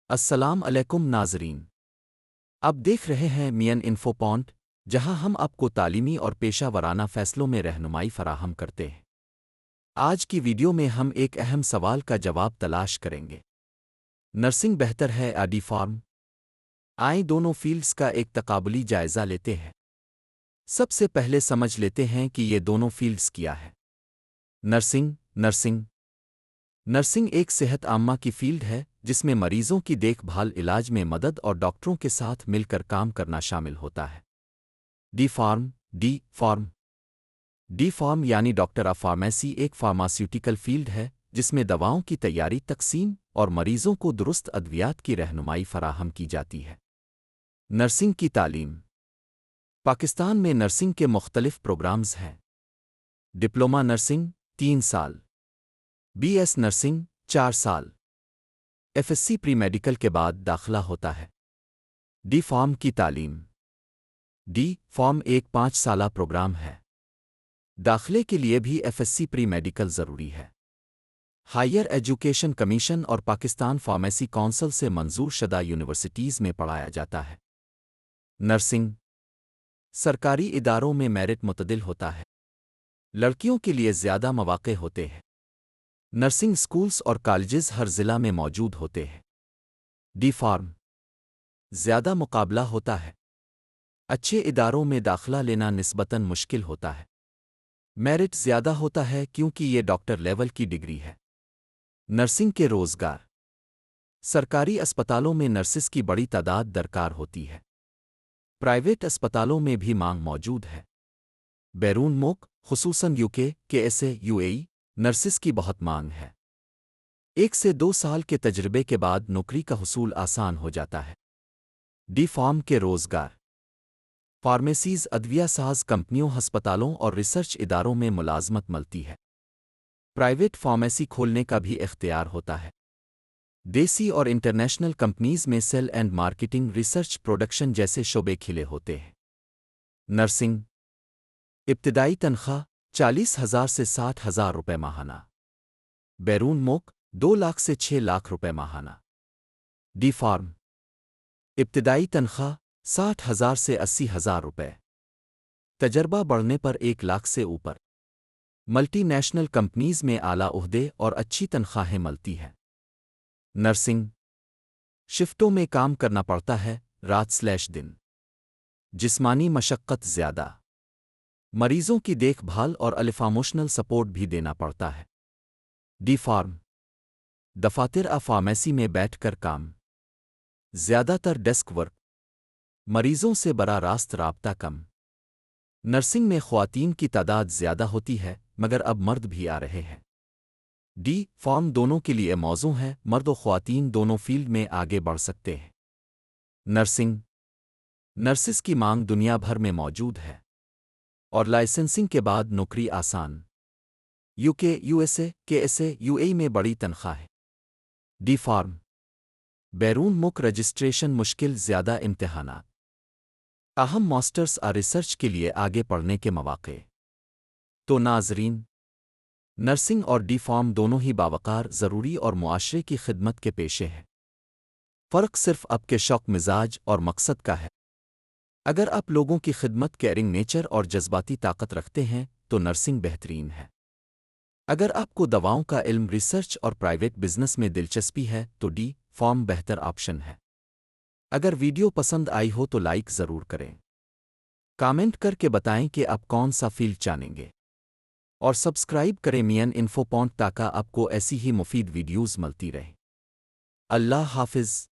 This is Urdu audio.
السلام علیکم ناظرین، آپ دیکھ رہے ہیں مین انفو پوائنٹ، جہاں ہم آپ کو تعلیمی اور پیشہ ورانہ فیصلوں میں رہنمائی فراہم کرتے ہیں۔ آج کی ویڈیو میں ہم ایک اہم سوال کا جواب تلاش کریں گے: نرسنگ بہتر ہے یا ڈی فارم؟ آئیں دونوں فیلڈز کا ایک تقابلی جائزہ لیتے ہیں۔ سب سے پہلے سمجھ لیتے ہیں کہ یہ دونوں فیلڈز کیا ہے۔ نرسنگ نرسنگ ایک صحت عامہ کی فیلڈ ہے جس میں مریضوں کی دیکھ بھال، علاج میں مدد اور ڈاکٹروں کے ساتھ مل کر کام کرنا شامل ہوتا ہے۔ ڈی فارم یعنی ڈاکٹر آف فارمیسی ایک فارماسیوٹیکل فیلڈ ہے جس میں دواؤں کی تیاری، تقسیم اور مریضوں کو درست ادویات کی رہنمائی فراہم کی جاتی ہے۔ نرسنگ کی تعلیم: پاکستان میں نرسنگ کے مختلف پروگرامز ہیں۔ ڈپلومہ نرسنگ 3 سال، بی ایس نرسنگ 4 سال، F S C pre medical کے بعد داخلہ ہوتا ہے۔ ڈی فارم کی تعلیم: ڈی فارم ایک 5 سالہ پروگرام ہے۔ داخلے کے لیے بھی F S C pre medical ضروری ہے۔ ہائیر ایجوکیشن کمیشن اور پاکستان فارمیسی کونسل سے منظور شدہ یونیورسٹیز میں پڑھایا جاتا ہے۔ نرسنگ سرکاری اداروں میں میرٹ متعدل ہوتا ہے۔ لڑکیوں کے لیے زیادہ مواقع ہوتے ہیں۔ نرسنگ اسکولز اور کالجز ہر ضلع میں موجود ہوتے ہیں۔ ڈی فارم زیادہ مقابلہ ہوتا ہے۔ اچھے اداروں میں داخلہ لینا نسبتاً مشکل ہوتا ہے۔ میرٹ زیادہ ہوتا ہے کیونکہ یہ ڈاکٹر لیول کی ڈگری ہے۔ نرسنگ کے روزگار: سرکاری اسپتالوں میں نرسز کی بڑی تعداد درکار ہوتی ہے۔ پرائیویٹ اسپتالوں میں بھی مانگ موجود ہے۔ بیرون ملک، خصوصاً یو اے ای، نرسز کی بہت مانگ ہے۔ 1 سے 2 سال کے تجربے کے بعد نوکری کا حصول آسان ہو جاتا ہے۔ ڈی فارم کے روزگار: فارمیسیز، ادویہ ساز کمپنیوں، ہسپتالوں اور ریسرچ اداروں میں ملازمت ملتی ہے۔ پرائیویٹ فارمیسی کھولنے کا بھی اختیار ہوتا ہے۔ دیسی اور انٹرنیشنل کمپنیز میں sale and marketing, research, production جیسے شعبے کھلے ہوتے ہیں۔ نرسنگ ابتدائی تنخواہ 40,000 سے 60,000 روپے ماہانہ۔ بیرون ملک 2 لاکھ سے 6 لاکھ روپے ماہانہ۔ ڈی فارم ابتدائی تنخواہ 60,000 سے 80,000 روپے۔ تجربہ بڑھنے پر 1 لاکھ سے اوپر۔ ملٹی نیشنل کمپنیز میں اعلیٰ عہدے اور اچھی تنخواہیں ملتی ہیں۔ نرسنگ شفٹوں میں کام کرنا پڑتا ہے، رات/دن۔ جسمانی مشقت زیادہ۔ مریضوں کی دیکھ بھال اور ایموشنل سپورٹ بھی دینا پڑتا ہے۔ ڈی فارم دفاتر فارمیسی میں بیٹھ کر کام، زیادہ تر ڈیسک ورک، مریضوں سے براہ راست رابطہ کم۔ نرسنگ میں خواتین کی تعداد زیادہ ہوتی ہے مگر اب مرد بھی آ رہے ہیں۔ ڈی فارم دونوں کے لیے موزوں ہے، مرد و خواتین دونوں فیلڈ میں آگے بڑھ سکتے ہیں۔ نرسز کی مانگ دنیا بھر میں موجود ہے اور لائسنسنگ کے بعد نوکری آسان۔ یو ایس اے، یو اے ای میں بڑی تنخواہ ہے۔ ڈی فارم بیرون ملک رجسٹریشن مشکل، زیادہ امتحانات۔ اہم ماسٹرز ریسرچ کے لیے آگے پڑھنے کے مواقع۔ تو ناظرین، نرسنگ اور ڈی فارم دونوں ہی باوقار، ضروری اور معاشرے کی خدمت کے پیشے ہیں۔ فرق صرف آپ کے شوق، مزاج اور مقصد کا ہے۔ اگر آپ لوگوں کی خدمت، کیئرنگ نیچر اور جذباتی طاقت رکھتے ہیں تو نرسنگ بہترین ہے۔ اگر آپ کو دواؤں کا علم، ریسرچ اور پرائیویٹ بزنس میں دلچسپی ہے تو ڈی فارم بہتر آپشن ہے۔ اگر ویڈیو پسند آئی ہو تو لائک ضرور کریں۔ کامنٹ کر کے بتائیں کہ آپ کون سا فیلڈ چاہیں گے، اور سبسکرائب کریں مین انفو پوائنٹ تاکہ آپ کو ایسی ہی مفید ویڈیوز ملتی رہیں۔ اللہ حافظ۔